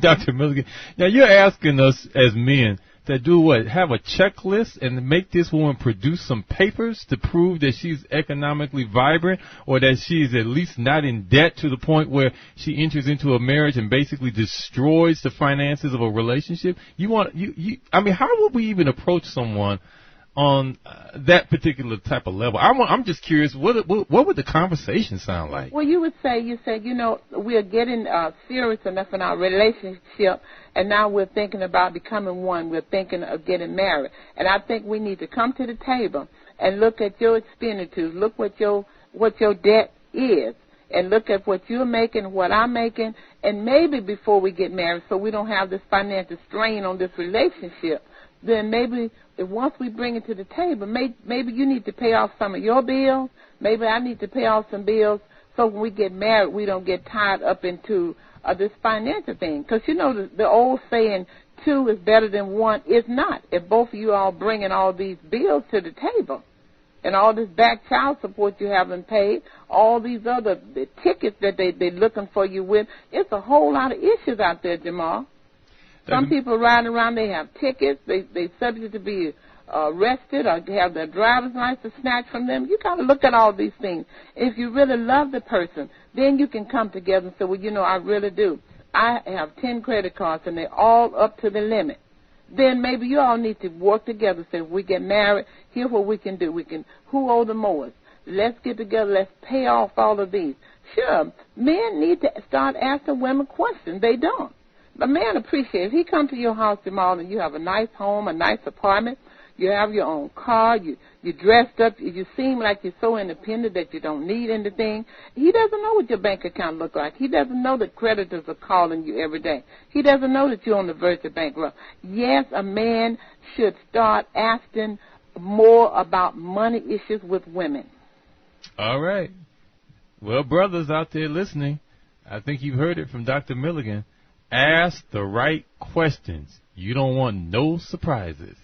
Dr. Milligan. Now, you're asking us as men to do what? Have a checklist and make this woman produce some papers to prove that she's economically vibrant or that she's at least not in debt to the point where she enters into a marriage and basically destroys the finances of a relationship? I mean, how would we even approach someone on that particular type of level? I'm just curious, what would the conversation sound like? Well, you said, we are getting serious enough in our relationship, and now we're thinking about becoming one. We're thinking of getting married. And I think we need to come to the table and look at your expenditures, look what your debt is, and look at what you're making, what I'm making, and maybe before we get married, so we don't have this financial strain on this relationship, then maybe once we bring it to the table, maybe you need to pay off some of your bills. Maybe I need to pay off some bills, so when we get married, we don't get tied up into this financial thing. Because, the old saying, two is better than one, is not. If both of you are bringing all these bills to the table and all this back child support you haven't paid, all these other tickets that they're looking for you with, it's a whole lot of issues out there, Jamal. Some people riding around, they have tickets, they subject to be arrested or have their driver's license snatched from them. You got to look at all these things. If you really love the person, then you can come together and say, well, I really do. I have 10 credit cards and they're all up to the limit. Then maybe you all need to work together. Say, if we get married, here's what we can do. Who owe the most? Let's get together. Let's pay off all of these. Sure, men need to start asking women questions. They don't. A man appreciates. If he comes to your house tomorrow and you have a nice home, a nice apartment, you have your own car, you're dressed up, you seem like you're so independent that you don't need anything. He doesn't know what your bank account looks like. He doesn't know that creditors are calling you every day. He doesn't know that you're on the verge of bankrupt. Yes, a man should start asking more about money issues with women. All right. Well, brothers out there listening, I think you've heard it from Dr. Milligan. Ask the right questions. You don't want no surprises.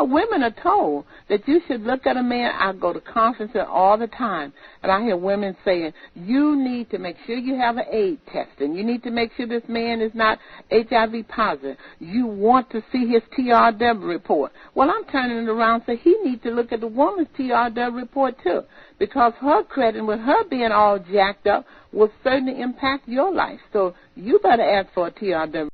Women are told that you should look at a man. I go to conferences all the time, and I hear women saying, you need to make sure you have an AIDS test, and you need to make sure this man is not HIV positive. You want to see his TRW report. Well, I'm turning it around and say he needs to look at the woman's TRW report, too, because her credit, with her being all jacked up, will certainly impact your life. So you better ask for a TRW